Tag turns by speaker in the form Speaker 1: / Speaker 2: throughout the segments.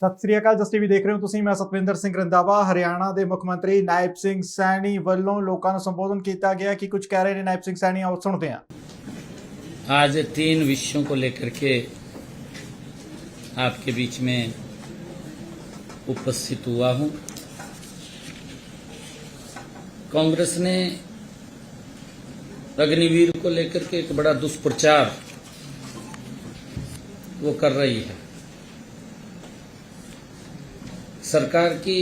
Speaker 1: ਸਤਿ ਸ੍ਰੀ ਅਕਾਲ। ਜਸ TV ਦੇਖ ਰਹੇ ਹੋ ਤੁਸੀਂ। ਮੈਂ ਸਤਵਿੰਦਰ ਸਿੰਘ ਰੰਧਾਵਾ। ਹਰਿਆਣਾ ਦੇ ਮੁੱਖ ਮੰਤਰੀ ਨਾਇਬ ਸਿੰਘ ਸੈਣੀ ਵੱਲੋਂ ਲੋਕਾਂ ਨੂੰ ਸੰਬੋਧਨ ਕੀਤਾ ਗਿਆ कि कुछ कह रहे हैं नायब सिंह सैनी, और सुनते हैं।
Speaker 2: आज 3 विषयों को लेकर के आपके बीच में उपस्थित हुआ हूं। कांग्रेस ने अग्निवीर को लेकर के एक बड़ा दुष्प्रचार वो कर रही है। सरकार की,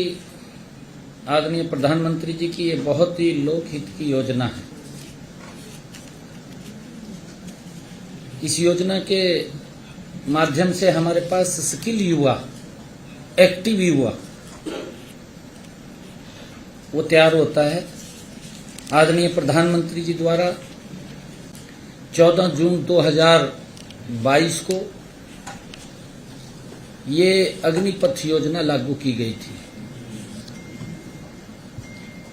Speaker 2: आदरणीय प्रधानमंत्री जी की ये बहुत ही लोकहित की योजना है। इस योजना के माध्यम से हमारे पास स्किल युवा, एक्टिव युवा वो तैयार होता है। आदरणीय प्रधानमंत्री जी द्वारा 14 जून 2022 को ये अग्निपथ योजना लागू की गई थी।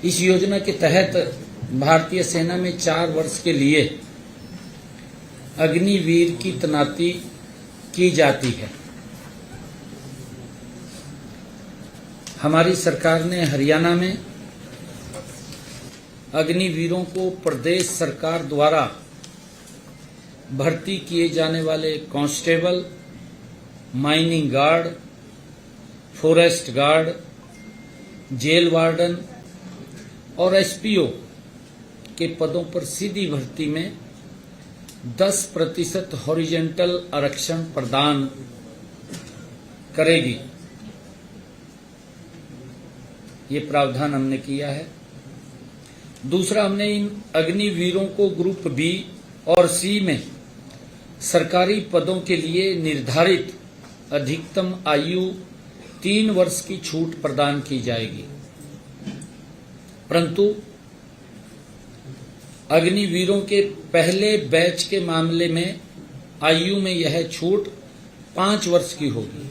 Speaker 2: इस योजना के तहत भारतीय सेना में 4 वर्ष के लिए अग्निवीर की तैनाती की जाती है। हमारी सरकार ने हरियाणा में अग्निवीरों को प्रदेश सरकार द्वारा भर्ती किए जाने वाले constable, mining guard, forest guard, jail warden और एसपीओ के पदों पर सीधी भर्ती में 10% हॉरिजेंटल आरक्षण प्रदान करेगी। ये प्रावधान हमने किया है। दूसरा, हमने इन अग्निवीरों को ग्रुप बी और सी में सरकारी पदों के लिए निर्धारित अधिकतम आयु 3 वर्ष की छूट प्रदान की जाएगी। परंतु अग्निवीरों के पहले बैच के मामले में आयु में यह छूट 5 वर्ष की होगी।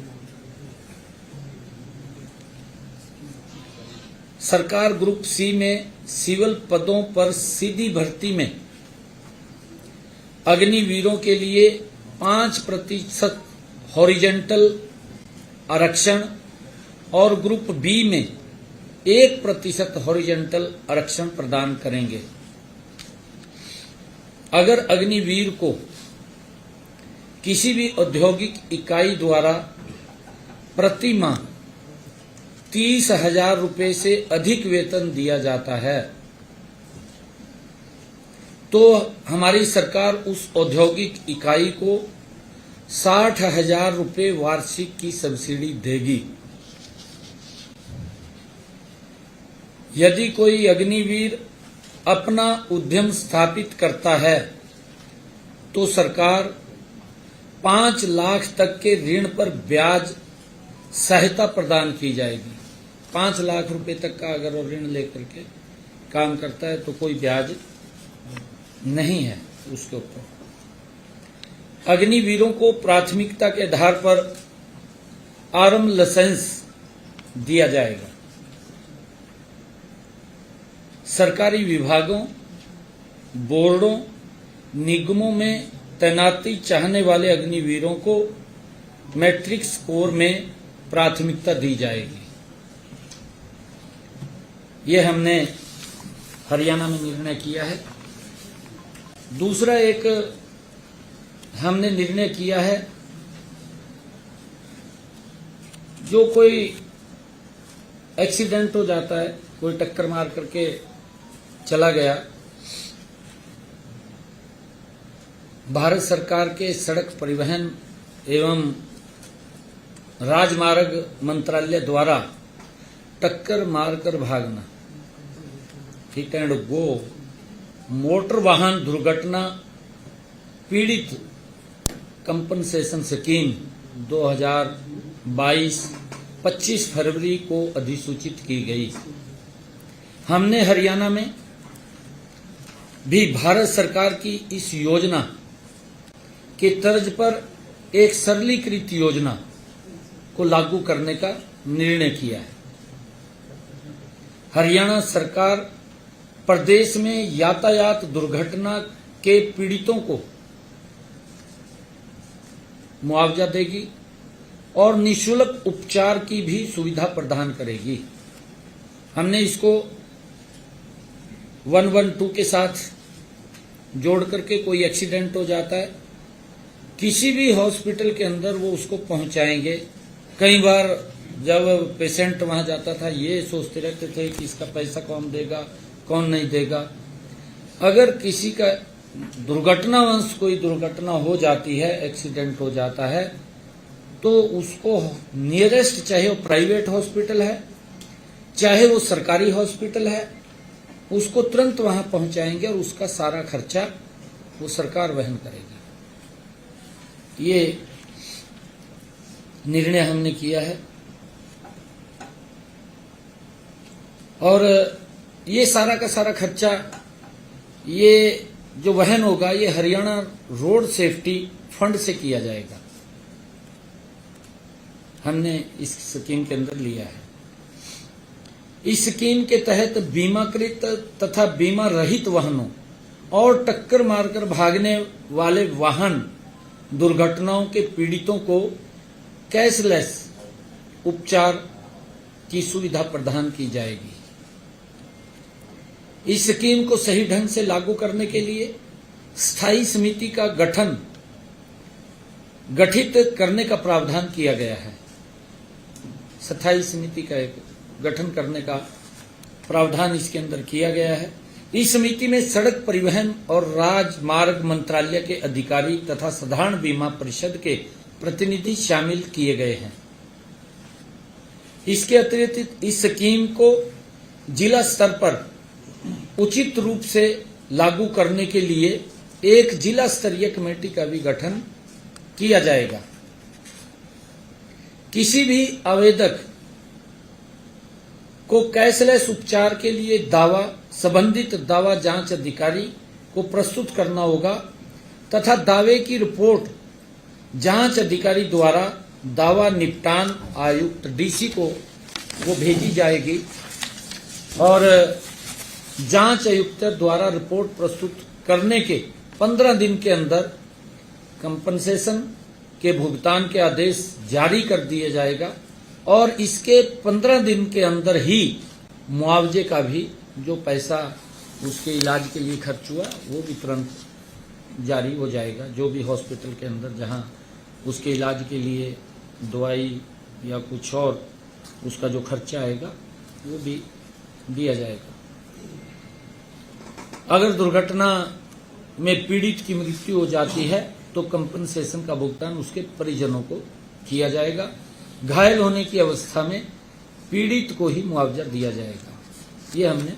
Speaker 2: सरकार ग्रुप सी में सिविल पदों पर सीधी भर्ती में अग्निवीरों के लिए 5% हॉरिजेंटल आरक्षण और ग्रुप बी में 1% हॉरिजेंटल आरक्षण प्रदान करेंगे। अगर अग्निवीर को किसी भी औद्योगिक इकाई द्वारा प्रति माह 30,000 रुपये से अधिक वेतन दिया जाता है तो हमारी सरकार उस औद्योगिक इकाई को 60,000 रुपये वार्षिक की सब्सिडी देगी। यदि कोई अग्निवीर अपना उद्यम स्थापित करता है तो सरकार 5 लाख तक के ऋण पर ब्याज सहायता प्रदान की जाएगी। 5 लाख रुपए तक का अगर वो ऋण लेकर के काम करता है तो कोई ब्याज नहीं है उसके ऊपर। अग्निवीरों को प्राथमिकता के आधार पर आर्म लाइसेंस दिया जाएगा। सरकारी विभागों, बोर्डों, निगमों में तैनाती चाहने वाले अग्निवीरों को मैट्रिक स्कोर में प्राथमिकता दी जाएगी। ये हमने हरियाणा में निर्णय किया है। दूसरा एक हमने निर्णय किया है, जो कोई एक्सीडेंट हो जाता है, कोई टक्कर मार करके चला गया, भारत सरकार के सड़क परिवहन एवं राजमार्ग मंत्रालय द्वारा टक्कर मारकर भागना, हिट एंड गो, मोटर वाहन दुर्घटना पीड़ित कंपनसेशन स्कीम 2022 25 फरवरी को अधिसूचित की गई। हमने हरियाणा में भी भारत सरकार की इस योजना के तर्ज पर एक सरलीकृत योजना को लागू करने का निर्णय किया है। हरियाणा सरकार प्रदेश में यातायात दुर्घटना के पीड़ितों को मुआवजा देगी और निःशुल्क उपचार की भी सुविधा प्रदान करेगी। हमने इसको 112 के साथ जोड़ करके कोई एक्सीडेंट हो जाता है, किसी भी हॉस्पिटल के अंदर वो उसको पहुंचाएंगे। कई बार जब पेशेंट वहां जाता था ये सोचते रहते थे कि इसका पैसा कौन देगा कौन नहीं देगा। अगर किसी का दुर्घटनावश कोई दुर्घटना हो जाती है, एक्सीडेंट हो जाता है, तो उसको नियरेस्ट, चाहे वो प्राइवेट हॉस्पिटल है चाहे वो सरकारी हॉस्पिटल है, उसको तुरंत वहां पहुंचाएंगे और उसका सारा खर्चा वो सरकार वहन करेगी। ये निर्णय हमने किया है और ये सारा का सारा खर्चा ये जो वहन होगा ये हरियाणा रोड सेफ्टी फंड से किया जाएगा। हमने इस स्कीम के अंदर लिया है। इस स्कीम के तहत बीमाकृत तथा बीमा रहित वाहनों और टक्कर मारकर भागने वाले वाहन दुर्घटनाओं के पीड़ितों को कैशलेस उपचार की सुविधा प्रदान की जाएगी। इस स्कीम को सही ढंग से लागू करने के लिए स्थायी समिति का गठित करने का प्रावधान किया गया है। स्थायी समिति का एक गठन करने का प्रावधान इसके अंदर किया गया है। इस समिति में सड़क परिवहन और राजमार्ग मंत्रालय के अधिकारी तथा साधारण बीमा परिषद के प्रतिनिधि शामिल किए गए हैं। इसके अतिरिक्त इस स्कीम को जिला स्तर पर उचित रूप से लागू करने के लिए एक जिला स्तरीय कमेटी का भी गठन किया जाएगा। किसी भी आवेदक को कैशलेस उपचार के लिए दावा संबंधित दावा जांच अधिकारी को प्रस्तुत करना होगा तथा दावे की रिपोर्ट जांच अधिकारी द्वारा दावा निपटान आयुक्त डीसी को वो भेजी जाएगी और जांच आयुक्त द्वारा रिपोर्ट प्रस्तुत करने के 15 दिन के अंदर कंपनसेशन के भुगतान के आदेश जारी कर दिया जाएगा और इसके 15 दिन के अंदर ही मुआवजे का भी जो पैसा उसके इलाज के लिए खर्च हुआ वो भी तुरंत जारी हो जाएगा। जो भी हॉस्पिटल के अंदर जहां उसके इलाज के लिए दवाई या कुछ और उसका जो खर्चा आएगा वो भी दिया जाएगा। अगर दुर्घटना में पीड़ित की मृत्यु हो जाती है तो कंपनसेशन का भुगतान उसके परिजनों को किया जाएगा। घायल होने की अवस्था में पीड़ित को ही मुआवजा दिया जाएगा। ये हमने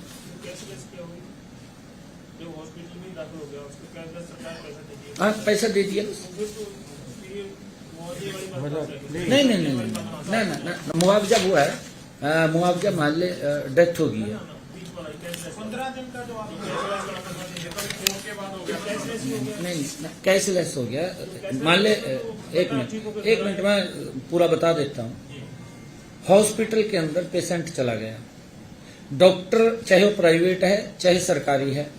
Speaker 2: पैसा दे दिया। नहीं, मुआवजा हुआ है। मुआवजा मान ले डेथ हो गई है।
Speaker 3: 15 दिन का जो आप
Speaker 2: नहीं कैशलेस हो गया। मान ले एक मिनट मैं पूरा बता देता हूँ। हॉस्पिटल के अंदर पेशेंट चला गया, डॉक्टर चाहे वो प्राइवेट है चाहे सरकारी है,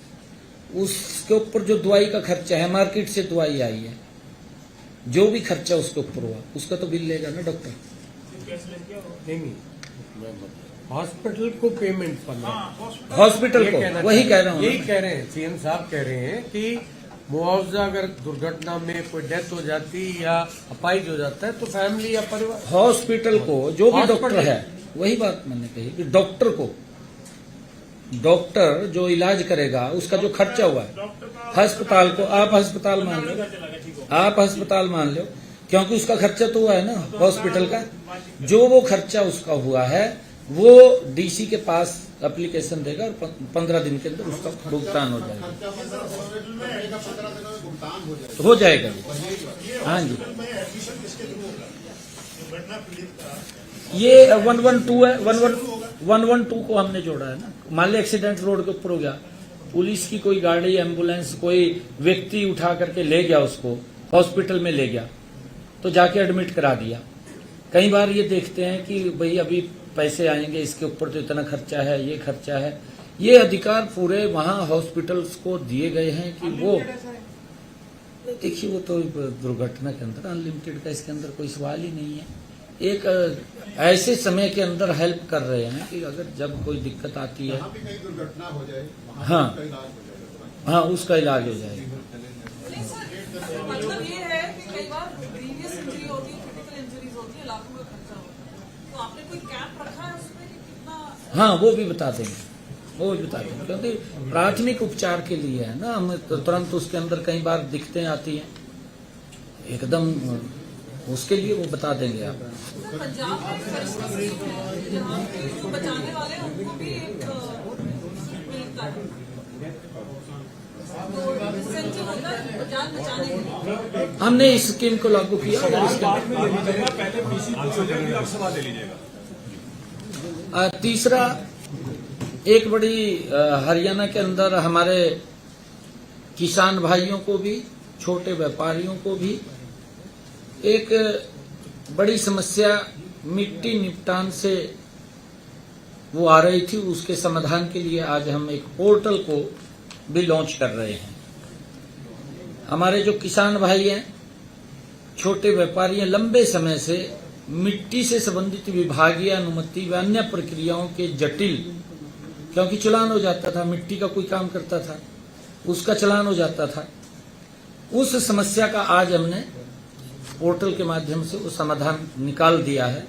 Speaker 2: उसके ऊपर जो दवाई का खर्चा है, मार्केट से दवाई आई है, जो भी खर्चा उसके ऊपर हुआ उसका तो बिल लेगा ना डॉक्टर।
Speaker 3: नहीं, हॉस्पिटल को पेमेंट करना,
Speaker 2: हॉस्पिटल को वही कह रहा हूँ।
Speaker 3: यही कह रहे हैं सीएम साहब, कह रहे हैं कि मुआवजा अगर दुर्घटना में कोई डेथ हो जाती या अपाहिज हो जाता है तो फैमिली या परिवार,
Speaker 2: हॉस्पिटल को जो भी डॉक्टर है, वही बात मैंने कही कि डॉक्टर को, डॉक्टर जो इलाज करेगा उसका जो खर्चा हुआ है, अस्पताल को आप अस्पताल मान लो, आप अस्पताल मान लो, क्योंकि उसका खर्चा तो हुआ है ना हॉस्पिटल का। जो वो खर्चा उसका हुआ है वो डीसी के पास एप्लीकेशन देगा और 15 दिन के अंदर उसका भुगतान हो जाएगा। हो जाएगा हाँ जी। ये 112 है, 112 को हमने जोड़ा है ना। मान लो एक्सीडेंट रोड के ऊपर हो गया, पुलिस की कोई गाड़ी एम्बुलेंस कोई व्यक्ति उठा करके ले गया, उसको हॉस्पिटल में ले गया तो जाके एडमिट करा दिया। कई बार ये देखते हैं कि भाई अभी पैसे आएंगे, इसके ऊपर तो इतना खर्चा है, ये खर्चा है। ये अधिकार पूरे वहां हॉस्पिटल्स को दिए गए हैं कि वो देखिए वो तो दुर्घटना के अंदर अनलिमिटेड का इसके अंदर कोई सवाल ही नहीं है। एक ऐसे समय के अंदर हेल्प कर रहे हैं कि अगर जब कोई दिक्कत आती है,
Speaker 4: यहाँ भी कहीं दुर्घटना हो जाए,
Speaker 2: हाँ
Speaker 4: उसका इलाज हो जाएगा।
Speaker 2: हाँ उसका इलाज हो जाएगा।
Speaker 5: मतलब ये है कि कई बार ग्रीवियस इंजरी होती है, क्रिटिकल इंजरीज होती है, लाखों का खर्चा होता है, तो आपने कोई कैप रखा है उसमें कि कितना?
Speaker 2: हाँ वो भी बता देंगे, वो भी बता देंगे, क्योंकि प्राथमिक उपचार के लिए है ना, हमें तो तुरंत उसके अंदर कई बार दिक्कतें आती हैं एकदम, उसके लिए वो बता देंगे आप।
Speaker 5: सर, पंजाब में एक फैसला स्कीम है जहाँ पे जो बचाने वाले हैं उनको भी एक मिलता है, तो इंसेंटिव होता है जान बचाने के लिए।
Speaker 2: हमने इस स्कीम को लागू किया और इसके तीसरा एक बड़ी हरियाणा के अंदर हमारे किसान भाइयों को भी, छोटे व्यापारियों को भी एक बड़ी समस्या मिट्टी निपटान से वो आ रही थी, उसके समाधान के लिए आज हम एक पोर्टल को भी लॉन्च कर रहे हैं। हमारे जो किसान भाई हैं, छोटे व्यापारी हैं, लंबे समय से मिट्टी से संबंधित विभागीय अनुमति व अन्य प्रक्रियाओं के जटिल, क्योंकि चालान हो जाता था, मिट्टी का कोई काम करता था उसका चालान हो जाता था, उस समस्या का आज हमने पोर्टल के माध्यम से वो समाधान निकाल दिया है।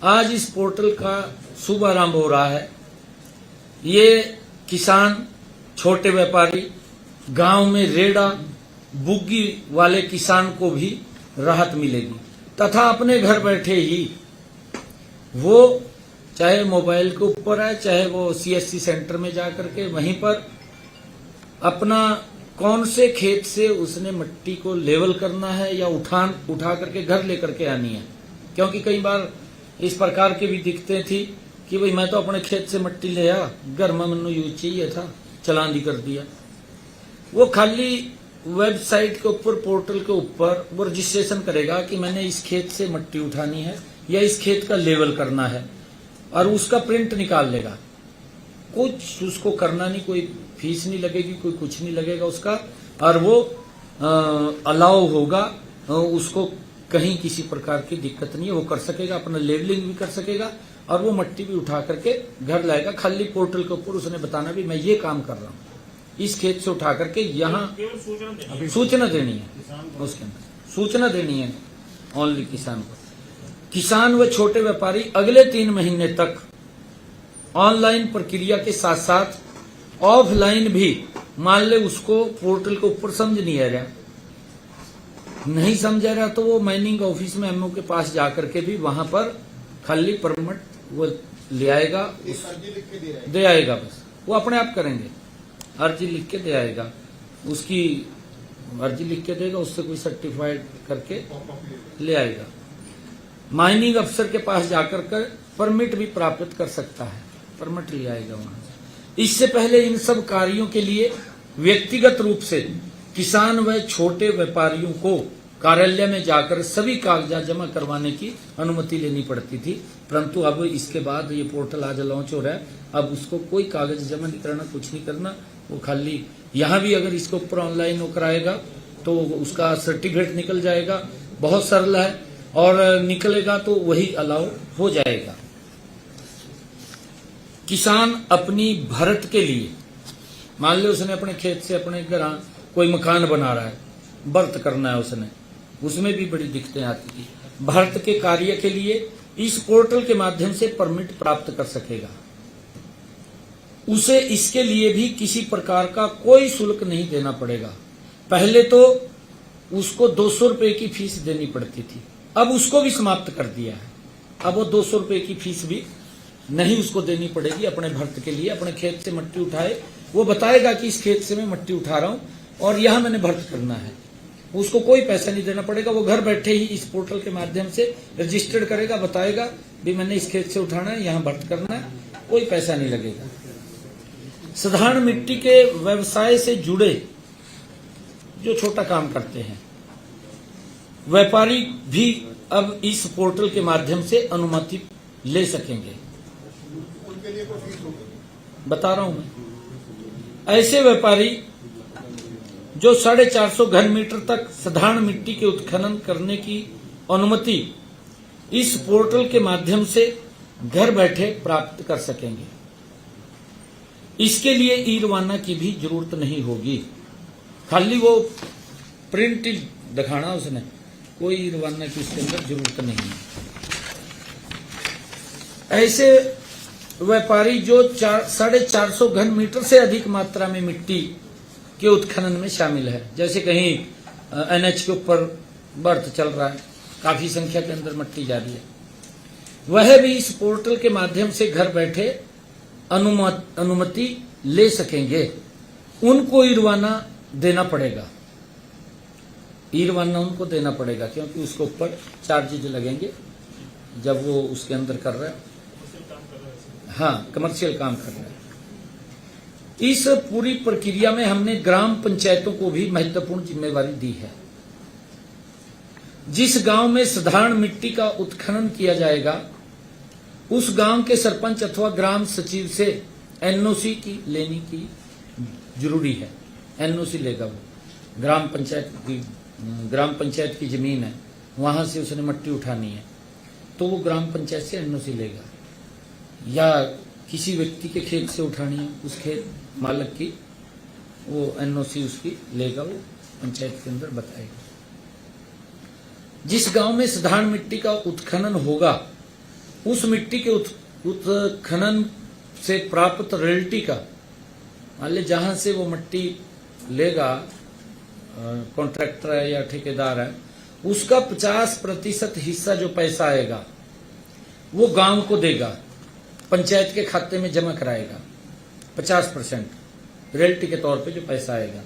Speaker 2: आज इस पोर्टल का शुभारंभ हो रहा है। ये किसान, छोटे व्यापारी, गांव में रेड़ा बुग्गी वाले किसान को भी राहत मिलेगी तथा अपने घर बैठे ही वो चाहे मोबाइल के ऊपर है, चाहे वो सीएससी सेंटर में जाकर के वहीं पर अपना कौन से खेत से उसने मिट्टी को लेवल करना है या उठा करके घर लेकर के आनी है, क्योंकि कई बार इस प्रकार की भी दिक्कतें थी कि भाई मैं तो अपने खेत से मिट्टी ले आया, घर में मनु यूज चाहिए था, चालान भी कर दिया। वो खाली वेबसाइट के ऊपर, पोर्टल के ऊपर वो रजिस्ट्रेशन करेगा कि मैंने इस खेत से मिट्टी उठानी है या इस खेत का लेवल करना है और उसका प्रिंट निकाल लेगा। कुछ उसको करना नहीं, कोई फीस नहीं लगेगी, कोई कुछ नहीं लगेगा उसका, और वो अलाउ होगा, उसको कहीं किसी प्रकार की दिक्कत नहीं है, वो कर सकेगा, अपना लेवलिंग भी कर सकेगा और वो मिट्टी भी उठा करके घर लाएगा। खाली पोर्टल के ऊपर उसने बताना भी मैं ये काम कर रहा हूँ, इस खेत से उठा करके यहाँ सूचना देनी है, उसके अंदर सूचना देनी है ओनली किसान को। किसान व छोटे व्यापारी अगले 3 महीने तक ऑनलाइन प्रक्रिया के साथ साथ ऑफलाइन भी, मान ले उसको पोर्टल के ऊपर समझ नहीं आ रहा, नहीं समझ आ रहा तो वो माइनिंग ऑफिस में एमओ के पास जाकर के भी वहां पर खाली परमिट वो ले आएगा, दे आएगा, बस वो अपने आप करेंगे, अर्जी लिख के दे आएगा, उसकी अर्जी लिख के देगा, उससे कोई सर्टिफाइड करके ले आएगा। माइनिंग अफसर के पास जाकर कर परमिट भी प्राप्त कर सकता है, परमिट ले आएगा वहां से। इससे पहले इन सब कार्यों के लिए व्यक्तिगत रूप से किसान व छोटे व्यापारियों को कार्यालय में जाकर सभी कागजात जमा करवाने की अनुमति लेनी पड़ती थी, परंतु अब इसके बाद ये पोर्टल आज लॉन्च हो रहा है, अब उसको कोई कागज जमा नहीं करना, कुछ नहीं करना, वो खाली यहाँ भी अगर इसके ऊपर ऑनलाइन वो कराएगा तो उसका सर्टिफिकेट निकल जाएगा, बहुत सरल है, और निकलेगा तो वही अलाउ हो जाएगा। किसान अपनी भरत के लिए, मान लो उसने अपने खेत से अपने घर कोई मकान बना रहा है, भरत करना है उसने, उसमें भी बड़ी दिक्कतें आती थी, भरत के कार्य के लिए इस पोर्टल के माध्यम से परमिट प्राप्त कर सकेगा। उसे इसके लिए भी किसी प्रकार का कोई शुल्क नहीं देना पड़ेगा। पहले तो उसको 200 रुपए की फीस देनी पड़ती थी, अब उसको भी समाप्त कर दिया है, अब वो 200 रुपए की फीस भी नहीं उसको देनी पड़ेगी। अपने भरत के लिए अपने खेत से मिट्टी उठाए, वो बताएगा कि इस खेत से मैं मिट्टी उठा रहा हूं और यहां मैंने भरत करना है, उसको कोई पैसा नहीं देना पड़ेगा। वो घर बैठे ही इस पोर्टल के माध्यम से रजिस्टर्ड करेगा, बताएगा भी मैंने इस खेत से उठाना है, यहाँ भरत करना है, कोई पैसा नहीं लगेगा। साधारण मिट्टी के व्यवसाय से जुड़े जो छोटा काम करते हैं व्यापारी भी अब इस पोर्टल के माध्यम से अनुमति ले सकेंगे।
Speaker 4: उनके लिए कोई फीस होगी?
Speaker 2: बता रहा हूं मैं, ऐसे व्यापारी जो 450 घन मीटर तक साधारण मिट्टी के उत्खनन करने की अनुमति इस पोर्टल के माध्यम से घर बैठे प्राप्त कर सकेंगे। इसके लिए ई रवाना की भी जरूरत नहीं होगी, खाली वो प्रिंट ही दिखाना उसने, कोई ई रवाना की इसके अंदर जरूरत नहीं है। ऐसे व्यापारी जो 450 घन मीटर से अधिक मात्रा में मिट्टी के उत्खनन में शामिल है, जैसे कहीं एनएच के ऊपर बर्थ चल रहा है, काफी संख्या के अंदर मिट्टी जा रही है, वह भी इस पोर्टल के माध्यम से घर बैठे अनुमति ले सकेंगे। उनको ई रवाना देना पड़ेगा, ई रवाना उनको देना पड़ेगा, क्योंकि उसके ऊपर चार्जेज लगेंगे जब वो उसके अंदर कर रहा है, हाँ कमर्शियल काम कर रहा है। इस पूरी प्रक्रिया में हमने ग्राम पंचायतों को भी महत्वपूर्ण जिम्मेवारी दी है। जिस गांव में साधारण मिट्टी का उत्खनन किया जाएगा, उस गांव के सरपंच अथवा ग्राम सचिव से एनओसी की लेने की जरूरी है। एनओसी लेगा वो, ग्राम पंचायत की जमीन है, वहां से उसने मिट्टी उठानी है, तो वो ग्राम पंचायत से एनओसी लेगा, या किसी व्यक्ति के खेत से उठानी है, उस खेत मालिक की वो एनओसी उसकी लेगा, वो पंचायत के अंदर बताएगा। जिस गांव में साधारण मिट्टी का उत्खनन होगा, उस मिट्टी के उत्खनन से प्राप्त रॉयल्टी का, मान लीजिए जहां से वो मिट्टी लेगा, कॉन्ट्रैक्टर है या ठेकेदार है, उसका 50% हिस्सा जो पैसा आएगा वो गांव को देगा, पंचायत के खाते में जमा कराएगा। 50% रॉयल्टी के तौर पे जो पैसा आएगा,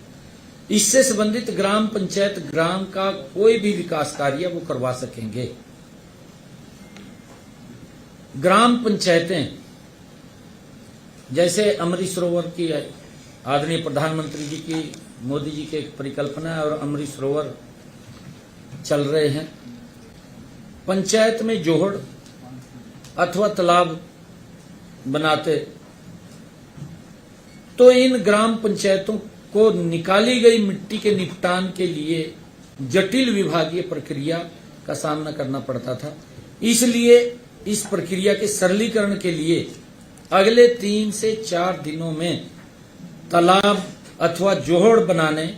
Speaker 2: इससे संबंधित ग्राम पंचायत ग्राम का कोई भी विकास कार्य वो करवा सकेंगे। ग्राम पंचायतें, जैसे अमृत सरोवर की आदरणीय प्रधानमंत्री जी की, मोदी जी की एक परिकल्पना है और अमृत सरोवर चल रहे हैं। पंचायत में जोहड़ अथवा तालाब बनाते तो इन ग्राम पंचायतों को निकाली गई मिट्टी के निपटान के लिए जटिल विभागीय प्रक्रिया का सामना करना पड़ता था। इसलिए इस प्रक्रिया के सरलीकरण के लिए अगले 3 से 4 दिनों में तालाब अथवा जोहड़ बनाने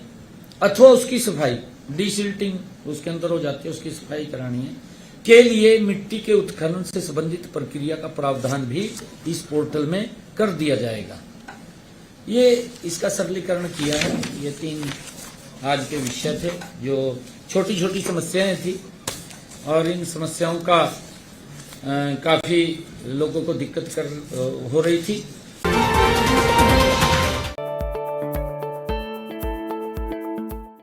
Speaker 2: अथवा उसकी सफाई, डीसिल्टिंग उसके अंदर हो जाती है, उसकी सफाई करानी है, के लिए मिट्टी के उत्खनन से संबंधित प्रक्रिया का प्रावधान भी इस पोर्टल में कर दिया जाएगा। ये इसका सरलीकरण किया है। ये 3 आज के विषय थे, जो छोटी छोटी समस्याएं थी, और इन समस्याओं का काफी लोगों को दिक्कत हो रही थी।